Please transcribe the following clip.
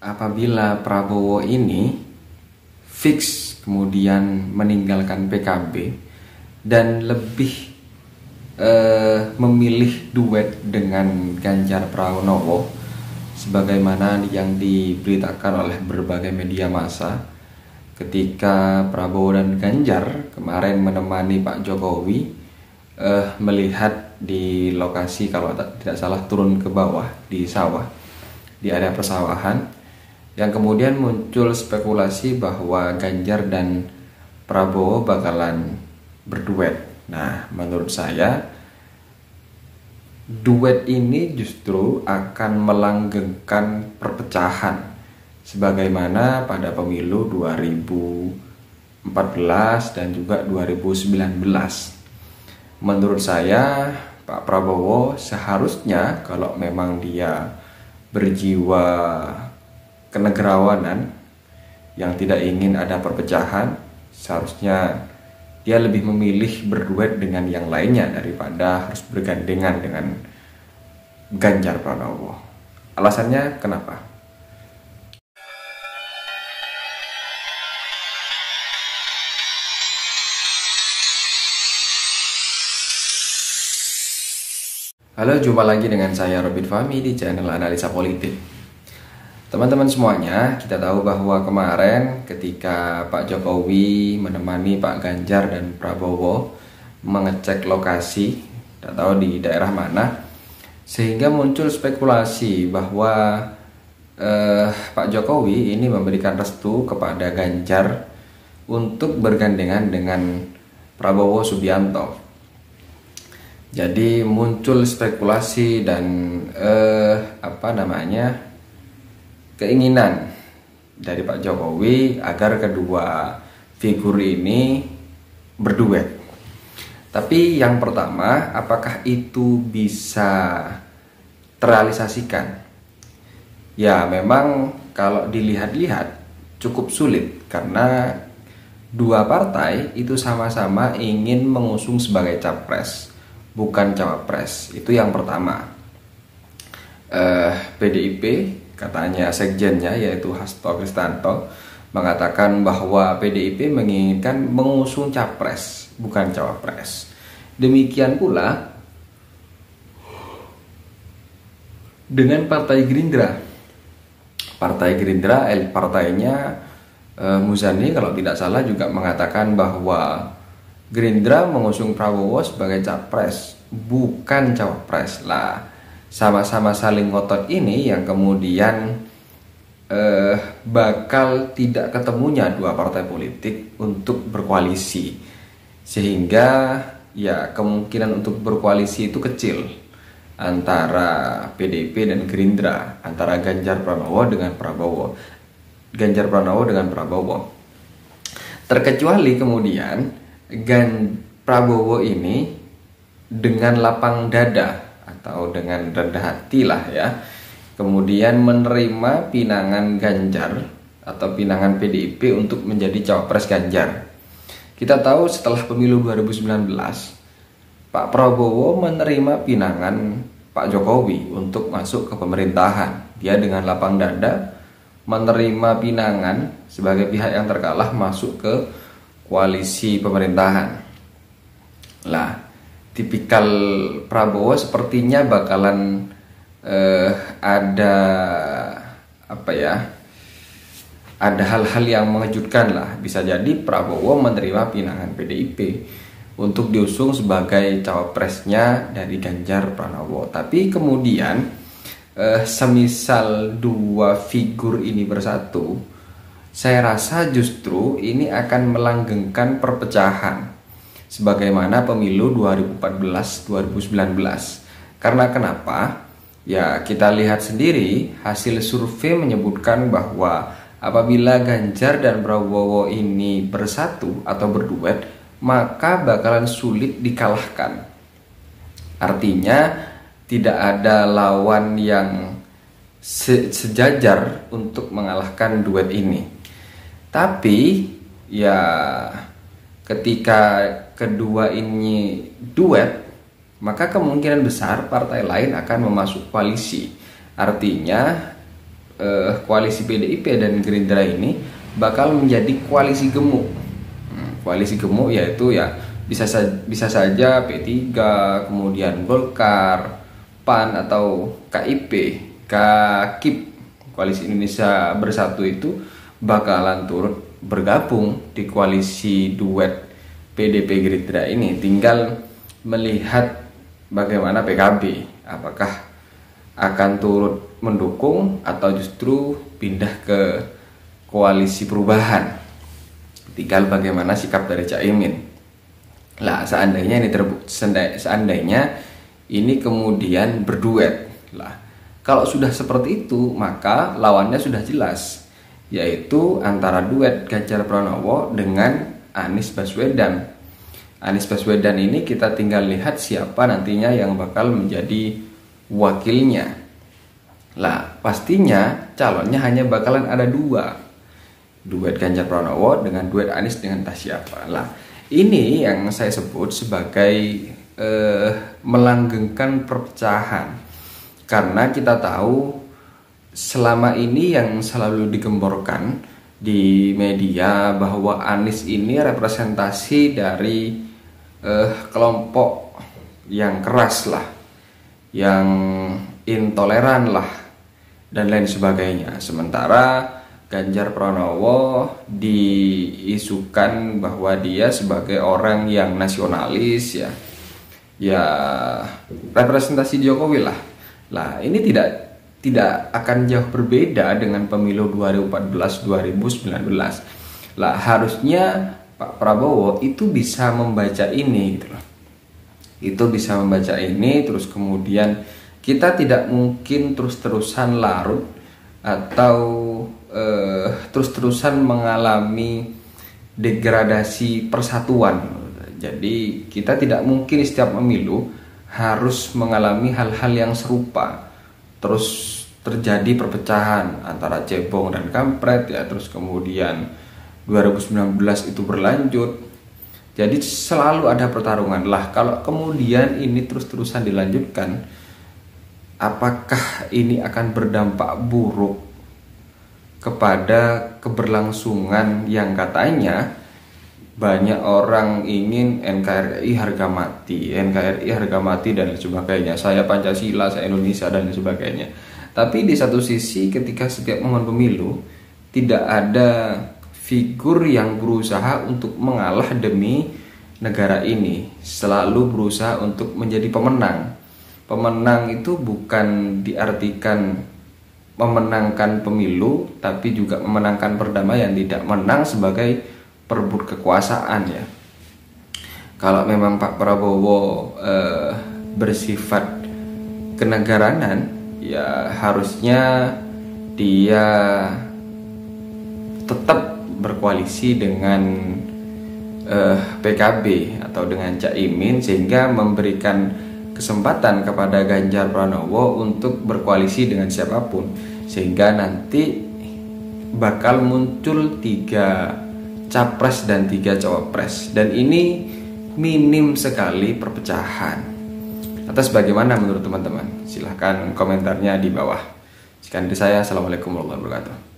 apabila Prabowo ini fix kemudian meninggalkan PKB dan lebih memilih duet dengan Ganjar Pranowo sebagaimana yang diberitakan oleh berbagai media massa ketika Prabowo dan Ganjar kemarin menemani Pak Jokowi melihat di lokasi, kalau tidak salah, turun ke bawah di sawah, di area persawahan, yang kemudian muncul spekulasi bahwa Ganjar dan Prabowo bakalan berduet. Nah, menurut saya duet ini justru akan melanggengkan perpecahan sebagaimana pada pemilu 2014 dan juga 2019. Menurut saya Pak Prabowo seharusnya, kalau memang dia berjiwa kenegarawanan yang tidak ingin ada perpecahan, seharusnya dia lebih memilih berduet dengan yang lainnya daripada harus bergandengan dengan Ganjar Pranowo. Alasannya kenapa? Halo, jumpa lagi dengan saya Robin Fahmi di channel Analisa Politik. Teman-teman semuanya, kita tahu bahwa kemarin ketika Pak Jokowi menemani Pak Ganjar dan Prabowo mengecek lokasi, tidak tahu di daerah mana, sehingga muncul spekulasi bahwa Pak Jokowi ini memberikan restu kepada Ganjar untuk bergandengan dengan Prabowo Subianto. Jadi muncul spekulasi dan keinginan dari Pak Jokowi agar kedua figur ini berduet. Tapi yang pertama, apakah itu bisa terrealisasikan? Ya, memang kalau dilihat-lihat cukup sulit karena dua partai itu sama-sama ingin mengusung sebagai capres, bukan cawapres. Itu yang pertama. PDIP, katanya sekjennya yaitu Hasto Kristanto, mengatakan bahwa PDIP menginginkan mengusung capres, bukan cawapres. Demikian pula dengan Partai Gerindra. Partai Gerindra, elit partainya Muzani kalau tidak salah juga mengatakan bahwa Gerindra mengusung Prabowo sebagai capres, bukan cawapres. Lah, sama-sama saling ngotot ini yang kemudian bakal tidak ketemunya dua partai politik untuk berkoalisi, sehingga ya kemungkinan untuk berkoalisi itu kecil antara PDIP dan Gerindra, antara Ganjar Pranowo dengan Prabowo, Ganjar Pranowo dengan Prabowo. Terkecuali kemudian Prabowo ini dengan lapang dada atau dengan rendah hati lah ya, kemudian menerima pinangan Ganjar atau pinangan PDIP untuk menjadi cawapres Ganjar. Kita tahu setelah pemilu 2019 Pak Prabowo menerima pinangan Pak Jokowi untuk masuk ke pemerintahan. Dia dengan lapang dada menerima pinangan sebagai pihak yang terkalah masuk ke koalisi pemerintahan. Lah, tipikal Prabowo sepertinya bakalan ada ada hal-hal yang mengejutkan lah. Bisa jadi Prabowo menerima pinangan PDIP untuk diusung sebagai cawapresnya dari Ganjar Pranowo. Tapi kemudian semisal dua figur ini bersatu, saya rasa justru ini akan melanggengkan perpecahan sebagaimana pemilu 2014-2019. Karena kenapa? Ya, kita lihat sendiri hasil survei menyebutkan bahwa apabila Ganjar dan Prabowo ini bersatu atau berduet, maka bakalan sulit dikalahkan. Artinya tidak ada lawan yang sejajar untuk mengalahkan duet ini. Tapi ya ketika kedua ini duet, maka kemungkinan besar partai lain akan memasuk koalisi. Artinya koalisi PDIP dan Gerindra ini bakal menjadi koalisi gemuk. Koalisi gemuk yaitu ya bisa saja P3, kemudian Golkar, PAN atau KIP, KIP, Koalisi Indonesia Bersatu itu bakalan turut bergabung di koalisi duet PDP Gerindra ini. Tinggal melihat bagaimana PKB, apakah akan turut mendukung atau justru pindah ke koalisi perubahan. Tinggal bagaimana sikap dari Caimin. Lah seandainya ini kemudian berduet. Lah kalau sudah seperti itu maka lawannya sudah jelas, yaitu antara duet Ganjar Pranowo dengan Anies Baswedan. Anies Baswedan ini kita tinggal lihat siapa nantinya yang bakal menjadi wakilnya. Lah pastinya calonnya hanya bakalan ada dua, duet Ganjar Pranowo dengan duet Anies dengan entah siapa. Lah ini yang saya sebut sebagai melanggengkan perpecahan, karena kita tahu selama ini yang selalu digemborkan di media bahwa Anies ini representasi dari kelompok yang keras lah, yang intoleran lah, dan lain sebagainya. Sementara Ganjar Pranowo diisukan bahwa dia sebagai orang yang nasionalis, ya representasi Jokowi lah. Lah ini tidak akan jauh berbeda dengan pemilu 2014-2019. Lah harusnya Pak Prabowo itu bisa membaca ini gitu loh. Itu bisa membaca ini, terus kemudian kita tidak mungkin terus-terusan larut atau terus-terusan mengalami degradasi persatuan. Jadi kita tidak mungkin setiap pemilu harus mengalami hal-hal yang serupa, terus terjadi perpecahan antara cebong dan kampret ya, terus kemudian 2019 itu berlanjut. Jadi selalu ada pertarungan lah. Kalau kemudian ini terus-terusan dilanjutkan, apakah ini akan berdampak buruk kepada keberlangsungan yang katanya banyak orang ingin NKRI harga mati, dan lain sebagainya. Saya Pancasila, saya Indonesia dan lain sebagainya. Tapi di satu sisi ketika setiap momen pemilu tidak ada figur yang berusaha untuk mengalah demi negara ini, selalu berusaha untuk menjadi pemenang. Pemenang itu bukan diartikan memenangkan pemilu, tapi juga memenangkan perdamaian, tidak menang sebagai perebut kekuasaan ya. Kalau memang Pak Prabowo bersifat kenegaranan, ya harusnya dia tetap berkoalisi dengan PKB atau dengan Caimin, sehingga memberikan kesempatan kepada Ganjar Pranowo untuk berkoalisi dengan siapapun, sehingga nanti bakal muncul 3 capres dan 3 cawapres, dan ini minim sekali perpecahan. Atas bagaimana menurut teman-teman? Silahkan komentarnya di bawah. Sekian dari saya, assalamualaikum warahmatullahi wabarakatuh.